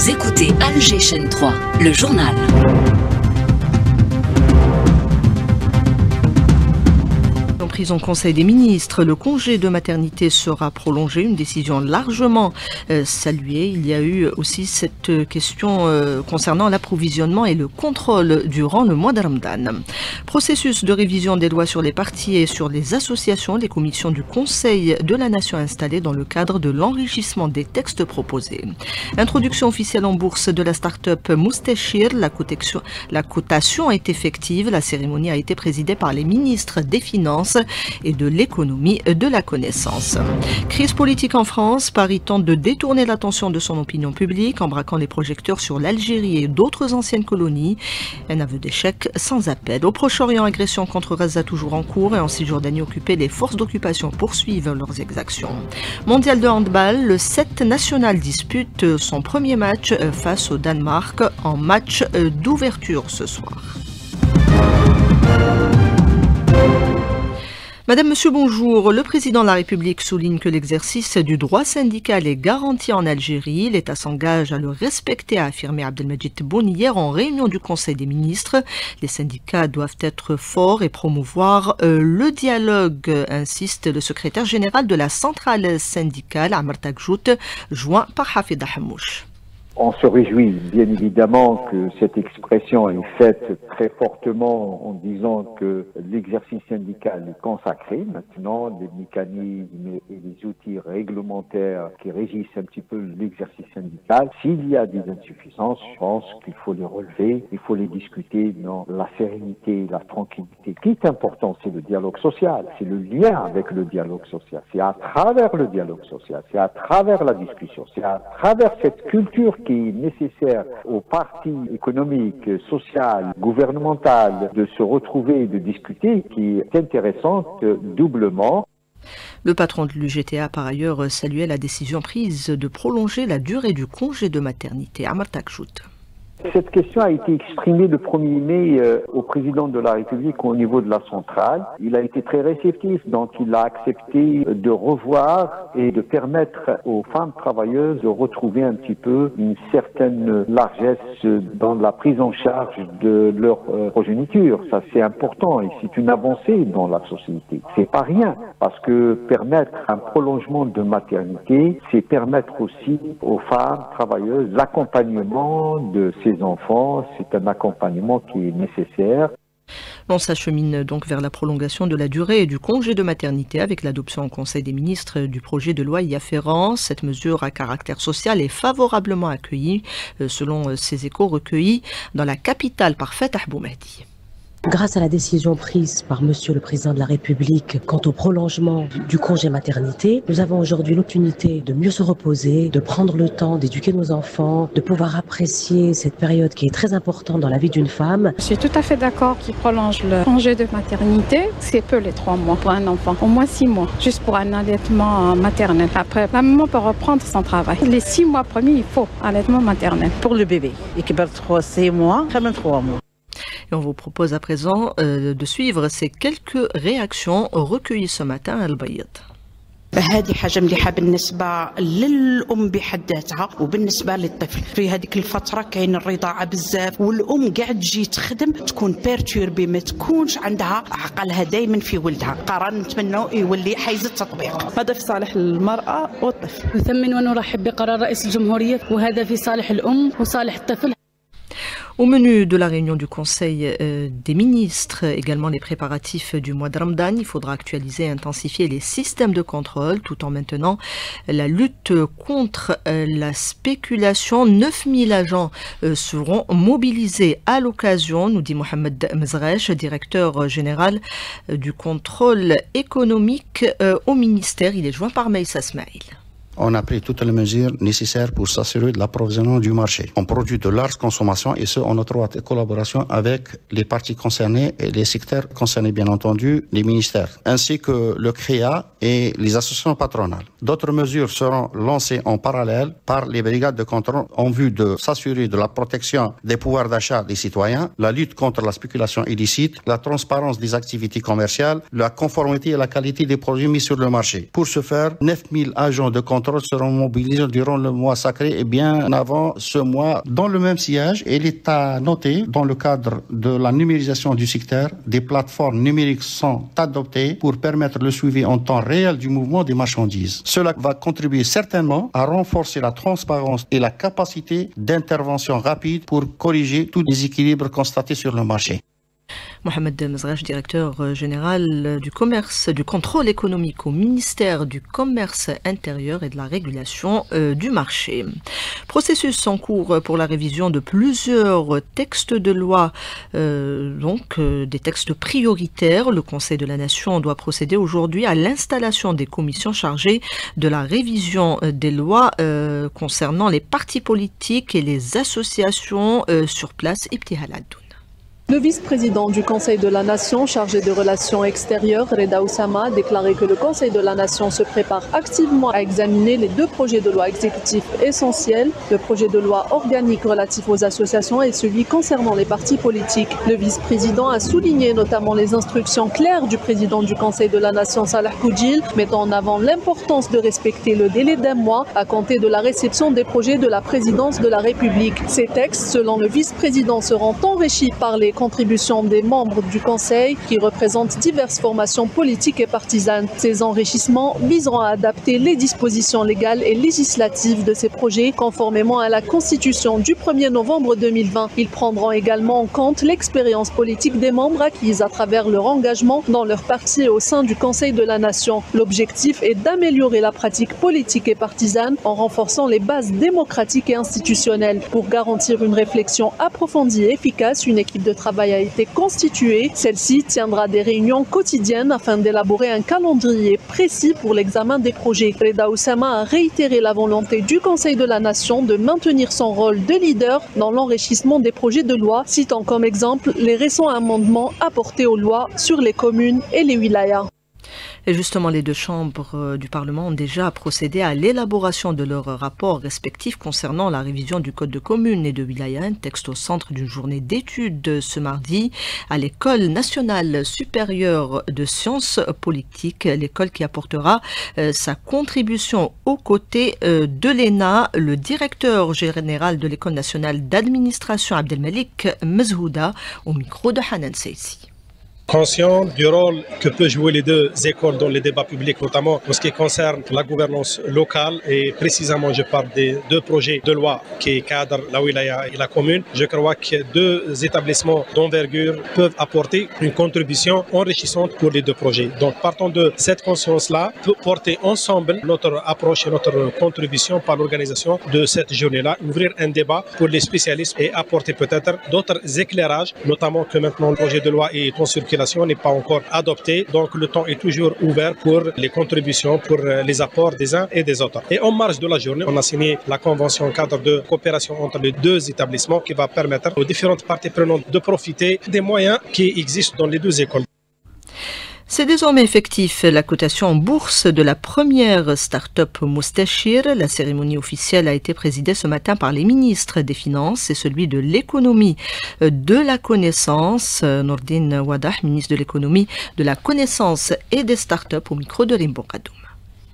Vous écoutez Alger Chaîne 3, le journal. Prise en Conseil des ministres, le congé de maternité sera prolongé, une décision largement saluée. Il y a eu aussi cette question concernant l'approvisionnement et le contrôle durant le mois de Ramadan. Processus de révision des lois sur les partis et sur les associations, les commissions du Conseil de la Nation installées dans le cadre de l'enrichissement des textes proposés. Introduction officielle en bourse de la start-up Moustachir, la cotation est effective. La cérémonie a été présidée par les ministres des Finances et de l'économie de la connaissance. Crise politique en France, Paris tente de détourner l'attention de son opinion publique en braquant les projecteurs sur l'Algérie et d'autres anciennes colonies. Un aveu d'échec sans appel. Au Proche-Orient, agression contre Gaza toujours en cours et en Cisjordanie occupée, les forces d'occupation poursuivent leurs exactions. Mondial de handball, le 7 national dispute son premier match face au Danemark en match d'ouverture ce soir. Madame, Monsieur, bonjour. Le président de la République souligne que l'exercice du droit syndical est garanti en Algérie. L'État s'engage à le respecter, a affirmé Abdelmajid Tebboune hier en réunion du Conseil des ministres. Les syndicats doivent être forts et promouvoir le dialogue, insiste le secrétaire général de la centrale syndicale, Amr Takjout, joint par Hafid Hamouche. On se réjouit bien évidemment que cette expression est faite très fortement en disant que l'exercice syndical est consacré. Maintenant, les mécanismes et les outils réglementaires qui régissent un petit peu l'exercice syndical, s'il y a des insuffisances, je pense qu'il faut les relever, il faut les discuter dans la sérénité, la tranquillité. Ce qui est important, c'est le dialogue social, c'est le lien avec le dialogue social. C'est à travers le dialogue social, c'est à travers la discussion, c'est à travers cette culture qui est nécessaire aux partis économiques, sociaux, gouvernementaux de se retrouver et de discuter, qui est intéressante doublement. Le patron de l'UGTA a par ailleurs salué la décision prise de prolonger la durée du congé de maternité. Amr Takjout. Cette question a été exprimée le 1er mai au président de la République au niveau de la centrale. Il a été très réceptif, donc il a accepté de revoir et de permettre aux femmes travailleuses de retrouver un petit peu une certaine largesse dans la prise en charge de leur progéniture. Ça, c'est important et c'est une avancée dans la société. C'est pas rien, parce que permettre un prolongement de maternité, c'est permettre aussi aux femmes travailleuses l'accompagnement de ces enfants, c'est un accompagnement qui est nécessaire. On s'achemine donc vers la prolongation de la durée du congé de maternité avec l'adoption au Conseil des ministres du projet de loi y afférent. Cette mesure à caractère social est favorablement accueillie selon ces échos recueillis dans la capitale par Fatah Boumehdi. Grâce à la décision prise par Monsieur le Président de la République quant au prolongement du congé maternité, nous avons aujourd'hui l'opportunité de mieux se reposer, de prendre le temps d'éduquer nos enfants, de pouvoir apprécier cette période qui est très importante dans la vie d'une femme. Je suis tout à fait d'accord qu'il prolonge le congé de maternité. C'est peu les 3 mois pour un enfant, au moins 6 mois, juste pour un allaitement maternel. Après, la maman peut reprendre son travail. Les 6 mois premiers, il faut allaitement maternel. Pour le bébé, et qui perd 6 mois, quand même 3 mois. Et on vous propose à présent de suivre ces quelques réactions recueillies ce matin à Al-Bayt. هذه حاجة مليحة بالنسبة للأم بحد ذاتها وبالنسبة للطفل في هذيك الفترة كاين الرضاعة بزاف والأم قاعد تجي تخدم تكون بيرتوربي ما تكونش عندها عقلها دايما في ولدها قرار نتمنوا يولي حيز التطبيق هذا في صالح المرأة والطفل نثمن ونرحب بقرار رئيس الجمهورية وهذا في صالح الأم وصالح الطفل. Au menu de la réunion du Conseil des ministres, également les préparatifs du mois de Ramadan, il faudra actualiser et intensifier les systèmes de contrôle tout en maintenant la lutte contre la spéculation. 9000 agents seront mobilisés à l'occasion, nous dit Mohamed Mezresh, directeur général du contrôle économique au ministère. Il est joint par Maïssa Smaïl. On a pris toutes les mesures nécessaires pour s'assurer de l'approvisionnement du marché. On produit de large consommation et ce, en étroite collaboration avec les parties concernées et les secteurs concernés, bien entendu, les ministères, ainsi que le CREA et les associations patronales. D'autres mesures seront lancées en parallèle par les brigades de contrôle en vue de s'assurer de la protection des pouvoirs d'achat des citoyens, la lutte contre la spéculation illicite, la transparence des activités commerciales, la conformité et la qualité des produits mis sur le marché. Pour ce faire, 9000 agents de contrôle seront mobilisés durant le mois sacré et bien avant ce mois dans le même sillage. Il est à noter, dans le cadre de la numérisation du secteur, des plateformes numériques sont adoptées pour permettre le suivi en temps réel du mouvement des marchandises. Cela va contribuer certainement à renforcer la transparence et la capacité d'intervention rapide pour corriger tout déséquilibre constaté sur le marché. Mohamed Mezrach, directeur général du commerce, du contrôle économique au ministère du Commerce intérieur et de la régulation du marché. Processus en cours pour la révision de plusieurs textes de loi, des textes prioritaires. Le Conseil de la Nation doit procéder aujourd'hui à l'installation des commissions chargées de la révision des lois concernant les partis politiques et les associations sur place. Ibtihal Addoun. Le vice-président du Conseil de la Nation chargé des relations extérieures, Reda Oussama, a déclaré que le Conseil de la Nation se prépare activement à examiner les deux projets de loi exécutifs essentiels, le projet de loi organique relatif aux associations et celui concernant les partis politiques. Le vice-président a souligné notamment les instructions claires du président du Conseil de la Nation, Salah Koudjil, mettant en avant l'importance de respecter le délai d'un mois à compter de la réception des projets de la présidence de la République. Ces textes, selon le vice-président, seront enrichis par les contributions des membres du Conseil qui représentent diverses formations politiques et partisanes. Ces enrichissements viseront à adapter les dispositions légales et législatives de ces projets conformément à la Constitution du 1er novembre 2020. Ils prendront également en compte l'expérience politique des membres acquise à travers leur engagement dans leur parti et au sein du Conseil de la Nation. L'objectif est d'améliorer la pratique politique et partisane en renforçant les bases démocratiques et institutionnelles. Pour garantir une réflexion approfondie et efficace, une équipe de travail a été constituée. Celle-ci tiendra des réunions quotidiennes afin d'élaborer un calendrier précis pour l'examen des projets. Reda Oussama a réitéré la volonté du Conseil de la Nation de maintenir son rôle de leader dans l'enrichissement des projets de loi, citant comme exemple les récents amendements apportés aux lois sur les communes et les wilayas. Et justement, les deux chambres du Parlement ont déjà procédé à l'élaboration de leurs rapports respectifs concernant la révision du Code de communes et de wilaya, un texte au centre d'une journée d'études ce mardi à l'École nationale supérieure de sciences politiques, l'école qui apportera sa contribution aux côtés de l'ENA. Le directeur général de l'École nationale d'administration, Abdelmalik Mezhouda, au micro de Hanan Seissi. Conscient du rôle que peuvent jouer les deux écoles dans les débats publics, notamment en ce qui concerne la gouvernance locale et précisément je parle des deux projets de loi qui cadrent la wilaya et la commune. Je crois que deux établissements d'envergure peuvent apporter une contribution enrichissante pour les deux projets. Donc partant de cette conscience-là, pour porter ensemble notre approche et notre contribution par l'organisation de cette journée-là, ouvrir un débat pour les spécialistes et apporter peut-être d'autres éclairages, notamment que maintenant le projet de loi est en circulation n'est pas encore adopté, donc le temps est toujours ouvert pour les contributions, pour les apports des uns et des autres. Et en marge de la journée, on a signé la convention cadre de coopération entre les deux établissements qui va permettre aux différentes parties prenantes de profiter des moyens qui existent dans les deux écoles. C'est désormais effectif la cotation en bourse de la première start-up Moustachir. La cérémonie officielle a été présidée ce matin par les ministres des Finances et celui de l'économie de la connaissance. Nourdine Wadah, ministre de l'économie, de la connaissance et des start-up au micro de Rimbo Kadoum.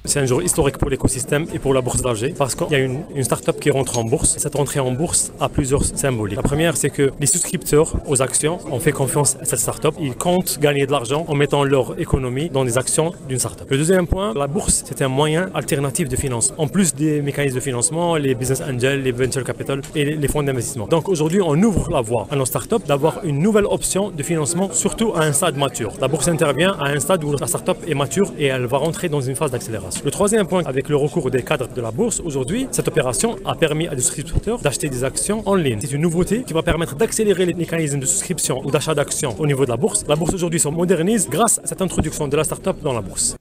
C'est un jour historique pour l'écosystème et pour la bourse d'Alger parce qu'il y a une start-up qui rentre en bourse. Cette rentrée en bourse a plusieurs symboliques. La première, c'est que les souscripteurs aux actions ont fait confiance à cette start-up. Ils comptent gagner de l'argent en mettant leur économie dans des actions d'une start-up. Le deuxième point, la bourse, c'est un moyen alternatif de financement. En plus des mécanismes de financement, les business angels, les venture capital et les fonds d'investissement. Donc aujourd'hui, on ouvre la voie à nos start-up d'avoir une nouvelle option de financement, surtout à un stade mature. La bourse intervient à un stade où la start-up est mature et elle va rentrer dans une phase d'accélération. Le troisième point, avec le recours des cadres de la bourse, aujourd'hui, cette opération a permis à des souscripteurs d'acheter des actions en ligne. C'est une nouveauté qui va permettre d'accélérer les mécanismes de souscription ou d'achat d'actions au niveau de la bourse. La bourse aujourd'hui se modernise grâce à cette introduction de la start-up dans la bourse.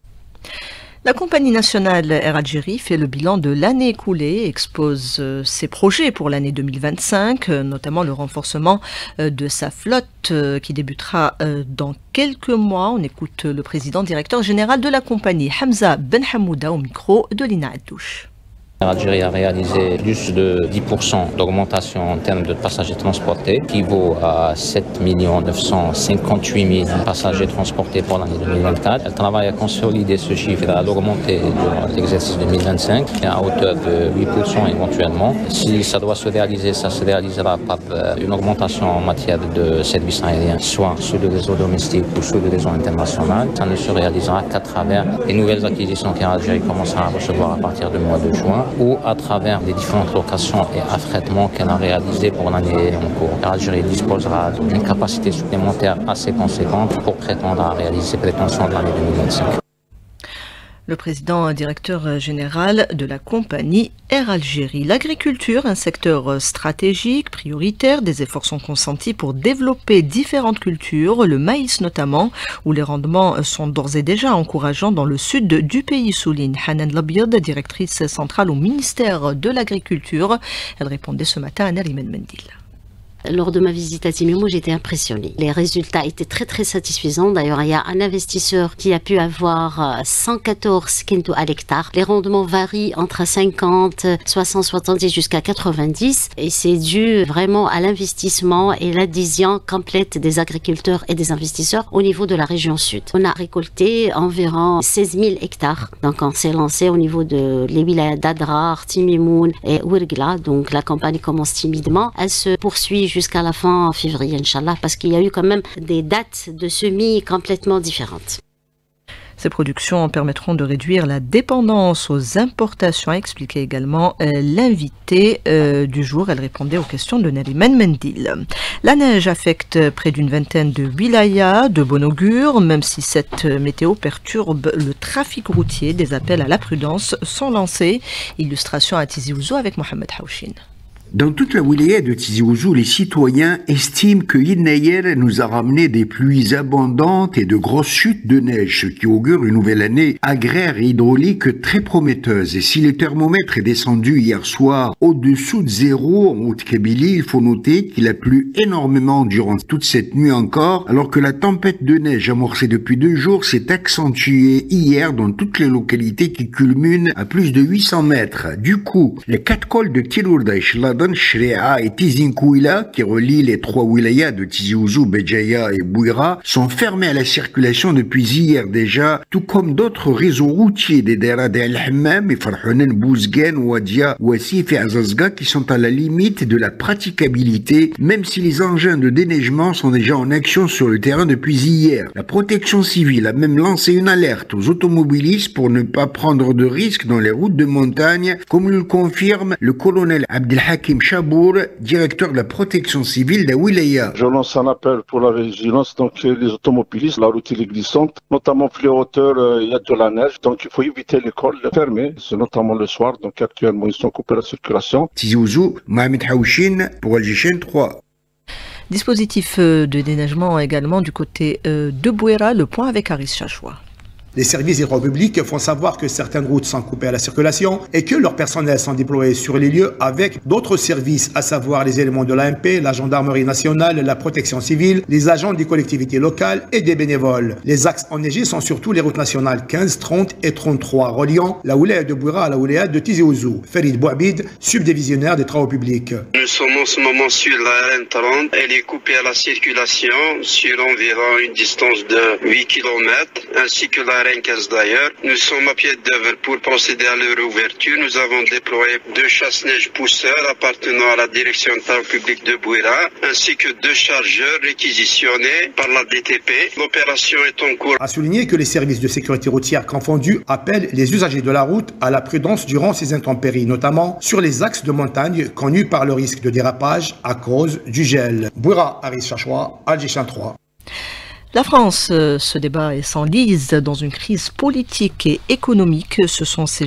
La compagnie nationale Air Algérie fait le bilan de l'année écoulée et expose ses projets pour l'année 2025, notamment le renforcement de sa flotte qui débutera dans quelques mois. On écoute le président directeur général de la compagnie, Hamza Ben Hamouda, au micro de Lina Addouche. L'Algérie a réalisé plus de 10% d'augmentation en termes de passagers transportés, qui vaut à 7 958 000 passagers transportés pour l'année 2024. Elle travaille à consolider ce chiffre et à l'augmenter durant l'exercice 2025 à hauteur de 8% éventuellement. Si ça doit se réaliser, ça se réalisera par une augmentation en matière de services aériens, soit sur le réseau domestique ou sur le réseau international. Ça ne se réalisera qu'à travers les nouvelles acquisitions qu'Air Algérie commencera à recevoir à partir du mois de juin, ou à travers les différentes locations et affrètements qu'elle a réalisés pour l'année en cours. L'Algérie disposera d'une capacité supplémentaire assez conséquente pour prétendre à réaliser ses prétentions de l'année 2025. Le président directeur général de la compagnie Air Algérie. L'agriculture, un secteur stratégique, prioritaire. Des efforts sont consentis pour développer différentes cultures, le maïs notamment, où les rendements sont d'ores et déjà encourageants dans le sud du pays, souligne Hanan Labiad, directrice centrale au ministère de l'Agriculture. Elle répondait ce matin à Nariman Mendil. Lors de ma visite à Timimou, j'étais impressionnée. Les résultats étaient très satisfaisants. D'ailleurs, il y a un investisseur qui a pu avoir 114 quintaux à l'hectare. Les rendements varient entre 50, 60, 70 jusqu'à 90. Et c'est dû vraiment à l'investissement et l'adhésion complète des agriculteurs et des investisseurs au niveau de la région sud. On a récolté environ 16 000 hectares. Donc, on s'est lancé au niveau de les wilayas d'Adrar, Timimoun et Ouergla. Donc, la campagne commence timidement. Elle se poursuit jusqu'à la fin février, Inch'Allah, parce qu'il y a eu quand même des dates de semis complètement différentes. Ces productions permettront de réduire la dépendance aux importations, a expliqué également l'invité du jour. Elle répondait aux questions de Nariman Mendil. La neige affecte près d'une vingtaine de wilayas, de bon augure, même si cette météo perturbe le trafic routier. Des appels à la prudence sont lancés. Illustration à Tizi Ouzou avec Mohamed Haouchin. Dans toute la wilaya de Tizi Ouzou, les citoyens estiment que Yidnayer nous a ramené des pluies abondantes et de grosses chutes de neige, ce qui augure une nouvelle année agraire et hydraulique très prometteuse. Et si le thermomètre est descendu hier soir au-dessous de zéro en Haute-Kabylie, il faut noter qu'il a plu énormément durant toute cette nuit encore, alors que la tempête de neige amorcée depuis 2 jours s'est accentuée hier dans toutes les localités qui culminent à plus de 800 mètres. Du coup, les 4 cols de Tilourda et Chladan, Shrea et Tizinkouila, qui relient les 3 wilayas de Tizi Ouzou, Béjaïa et Bouira, sont fermés à la circulation depuis hier déjà, tout comme d'autres réseaux routiers des Dera d'El Hammam et Farhounen, Bouzguen, Ouadia, Ouassif et Azazga qui sont à la limite de la praticabilité, même si les engins de déneigement sont déjà en action sur le terrain depuis hier. La protection civile a même lancé une alerte aux automobilistes pour ne pas prendre de risques dans les routes de montagne, comme le confirme le colonel Abdelhakim Chabour, directeur de la protection civile de Wilaya. Je lance un appel pour la vigilance, donc les automobilistes, la route est glissante, notamment plus hauteur, il y a de la neige, donc il faut éviter les cols fermés, c'est notamment le soir, donc actuellement ils sont coupés la circulation. Tizi Ouzou, Mohamed Haouchin pour Algérie 3. Dispositif de déneigement également du côté de Bouira, le point avec Aris Chachoua. Les services hydropublics font savoir que certaines routes sont coupées à la circulation et que leurs personnels sont déployés sur les lieux avec d'autres services, à savoir les éléments de l'AMP, la gendarmerie nationale, la protection civile, les agents des collectivités locales et des bénévoles. Les axes enneigés sont surtout les routes nationales 15, 30 et 33, reliant la wilaya de Bouira à la wilaya de Tizi Ouzou. Farid Bouabid, subdivisionnaire des travaux publics. Nous sommes en ce moment sur la RN30. Elle est coupée à la circulation sur environ une distance de 8 km, ainsi que la RN15 d'ailleurs. Nous sommes à pied d'œuvre pour procéder à leur ouverture. Nous avons déployé 2 chasse-neige pousseurs appartenant à la direction de travaux publics de Bouira, ainsi que 2 chargeurs réquisitionnés par la DTP. L'opération est en cours. A souligner que les services de sécurité routière confondus appellent les usagers de la route à la prudence durant ces intempéries, notamment sur les axes de montagne connus par le risque de dérapage à cause du gel. Bouira, Aris Chachoua, Algérie 3. La France, ce débat s'enlise dans une crise politique et économique. Ce sont ces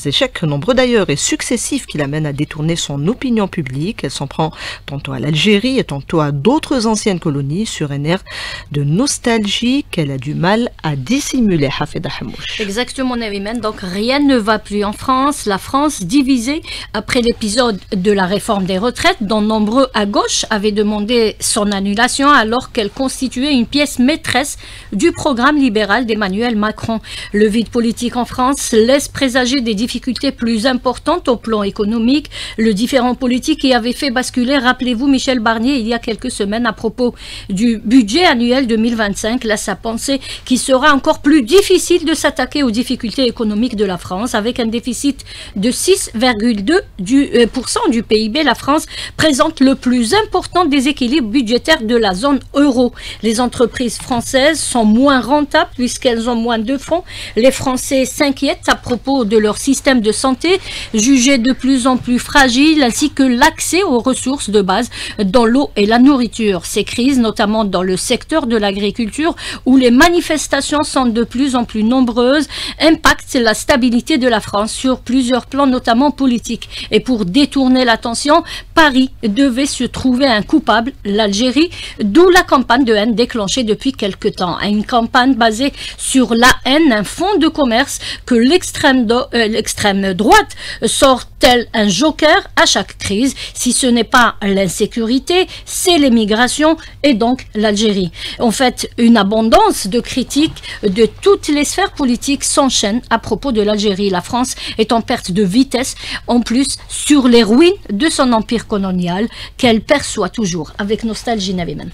échecs, nombreux d'ailleurs et successifs, qui l'amènent à détourner son opinion publique. Elle s'en prend tantôt à l'Algérie et tantôt à d'autres anciennes colonies sur un air de nostalgie qu'elle a du mal à dissimuler. Hafeda Hamouche. Exactement, Nariman. Donc rien ne va plus en France. La France divisée après l'épisode de la réforme des retraites, dont nombreux à gauche avaient demandé son annulation alors qu'elle constituait une pièce maîtresse du programme libéral d'Emmanuel Macron. Le vide politique en France laisse présager des difficultés plus importantes au plan économique. Le différend politique qui avait fait basculer, rappelez-vous, Michel Barnier il y a quelques semaines à propos du budget annuel 2025, laisse à penser qu'il sera encore plus difficile de s'attaquer aux difficultés économiques de la France. Avec un déficit de 6,2% du PIB, la France présente le plus important déséquilibre budgétaire de la zone euro. Les entreprises françaises sont moins rentables puisqu'elles ont moins de fonds. Les Français s'inquiètent à propos de leur système de santé, jugé de plus en plus fragile, ainsi que l'accès aux ressources de base dans l'eau et la nourriture. Ces crises, notamment dans le secteur de l'agriculture, où les manifestations sont de plus en plus nombreuses, impactent la stabilité de la France sur plusieurs plans, notamment politiques. Et pour détourner l'attention, Paris devait se trouver un coupable, l'Algérie, d'où la campagne de haine déclenchée depuis quelque temps. Une campagne basée sur la haine, un fonds de commerce que l'extrême droite sort tel un joker à chaque crise. Si ce n'est pas l'insécurité, c'est l'immigration et donc l'Algérie. En fait, une abondance de critiques de toutes les sphères politiques s'enchaîne à propos de l'Algérie. La France est en perte de vitesse, en plus sur les ruines de son empire colonial qu'elle perçoit toujours avec nostalgie, Naviman.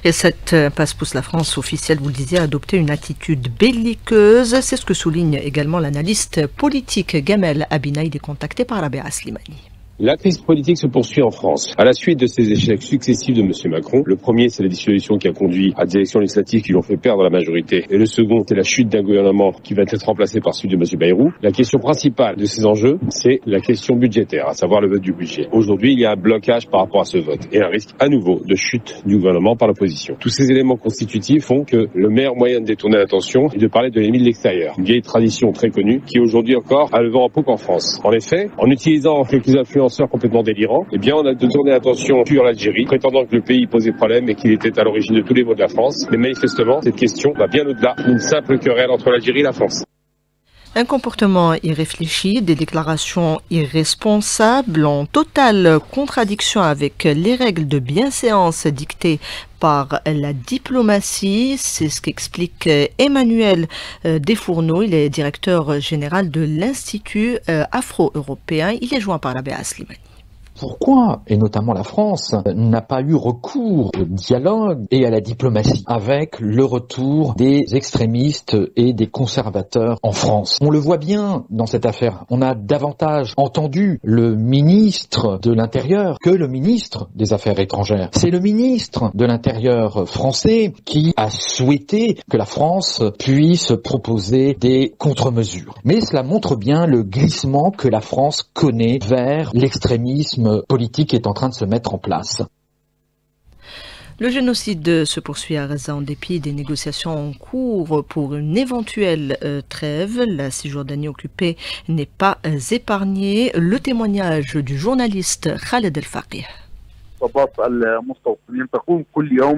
Et cette passe pousse la France officielle, vous le disiez, à adopter une attitude belliqueuse. C'est ce que souligne également l'analyste politique Gamel Abina. Il est contacté par Rabea Slimani. La crise politique se poursuit en France. À la suite de ces échecs successifs de M. Macron, le premier, c'est la dissolution qui a conduit à des élections législatives qui lui ont fait perdre la majorité. Et le second, c'est la chute d'un gouvernement qui va être remplacé par celui de M. Bayrou. La question principale de ces enjeux, c'est la question budgétaire, à savoir le vote du budget. Aujourd'hui, il y a un blocage par rapport à ce vote et un risque à nouveau de chute du gouvernement par l'opposition. Tous ces éléments constitutifs font que le meilleur moyen de détourner l'attention est de parler de l'ennemi de l'extérieur. Une vieille tradition très connue qui aujourd'hui encore a le vent en poupe en France. En effet, en utilisant quelques influenceurs complètement délirants, eh bien, on a détourné l'attention sur l'Algérie, prétendant que le pays posait problème et qu'il était à l'origine de tous les maux de la France. Mais manifestement, cette question va bien au-delà d'une simple querelle entre l'Algérie et la France. Un comportement irréfléchi, des déclarations irresponsables en totale contradiction avec les règles de bienséance dictées par la diplomatie. C'est ce qu'explique Emmanuel Desfourneaux. Il est directeur général de l'Institut afro-européen. Il est joint par Rabea Slimani. Pourquoi, et notamment la France, n'a pas eu recours au dialogue et à la diplomatie avec le retour des extrémistes et des conservateurs en France? On le voit bien dans cette affaire. On a davantage entendu le ministre de l'Intérieur que le ministre des Affaires étrangères. C'est le ministre de l'Intérieur français qui a souhaité que la France puisse proposer des contre-mesures. Mais cela montre bien le glissement que la France connaît vers l'extrémisme politique est en train de se mettre en place. Le génocide se poursuit à Gaza en dépit des négociations en cours pour une éventuelle trêve. La Cisjordanie occupée n'est pas épargnée. Le témoignage du journaliste Khaled El-Faqih.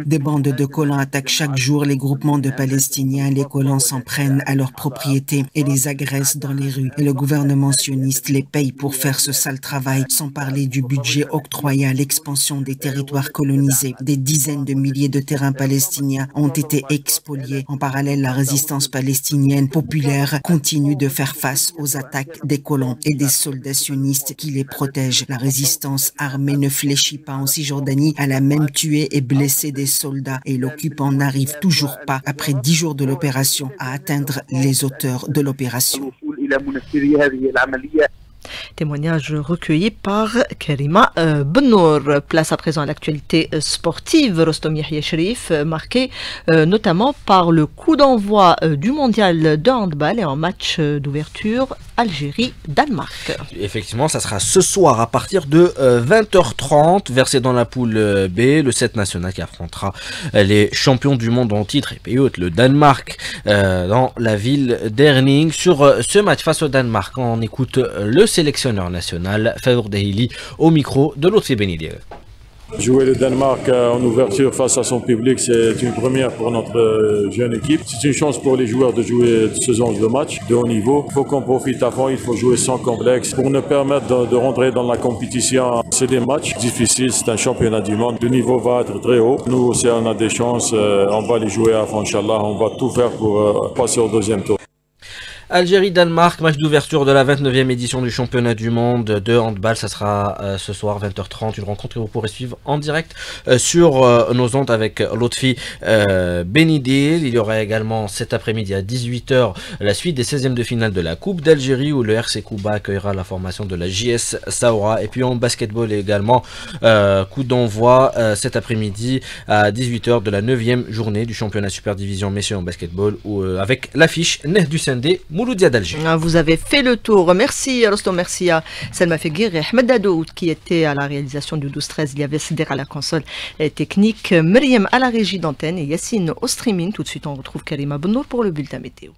Des bandes de colons attaquent chaque jour les groupements de Palestiniens. Les colons s'en prennent à leurs propriétés et les agressent dans les rues. Et le gouvernement sioniste les paye pour faire ce sale travail, sans parler du budget octroyé à l'expansion des territoires colonisés. Des dizaines de milliers de terrains palestiniens ont été expoliés. En parallèle, la résistance palestinienne populaire continue de faire face aux attaques des colons et des soldats sionistes qui les protègent. La résistance armée ne fléchit pas en Cisjordanie. Elle a même tué et blessé des soldats et l'occupant n'arrive toujours pas, après 10 jours de l'opération, à atteindre les auteurs de l'opération. Témoignage recueilli par Karima Bennour. Place à présent à l'actualité sportive. Rostom Yahya Cherif, marqué notamment par le coup d'envoi du mondial de handball et en match d'ouverture Algérie-Danemark. Effectivement, ça sera ce soir à partir de 20h30, versé dans la poule B, le 7 national qui affrontera les champions du monde en titre et pays hôte, le Danemark, dans la ville d'Herning. Sur ce match face au Danemark, on écoute le sélectionneur national, Fadour Dehili, au micro de Lotfi Benidir. Jouer le Danemark en ouverture face à son public, c'est une première pour notre jeune équipe. C'est une chance pour les joueurs de jouer ce genre de match de haut niveau. Il faut qu'on profite à fond, il faut jouer sans complexe pour nous permettre de rentrer dans la compétition. C'est des matchs difficiles, c'est un championnat du monde. Le niveau va être très haut. Nous aussi, on a des chances, on va les jouer à fond, Inch'Allah. On va tout faire pour passer au deuxième tour. Algérie-Danemark, match d'ouverture de la 29e édition du championnat du monde de handball. Ça sera ce soir 20h30, une rencontre que vous pourrez suivre en direct sur nos ondes avec Lotfi Benidil. Il y aura également cet après-midi à 18h la suite des 16e de finale de la Coupe d'Algérie où le RC Kouba accueillera la formation de la JS Saoura. Et puis en basketball également, coup d'envoi cet après-midi à 18h de la 9e journée du championnat Super Division messieurs en basketball avec l'affiche Neh du Sendé Mouloudia d'Alger. Vous avez fait le tour. Merci Rostom, merci à Selma Feguir et Ahmed Dadoud qui était à la réalisation du 12-13. Il y avait Sider à la console technique, Myriam à la régie d'antenne et Yassine au streaming. Tout de suite, on retrouve Karima Bennour pour le bulletin météo.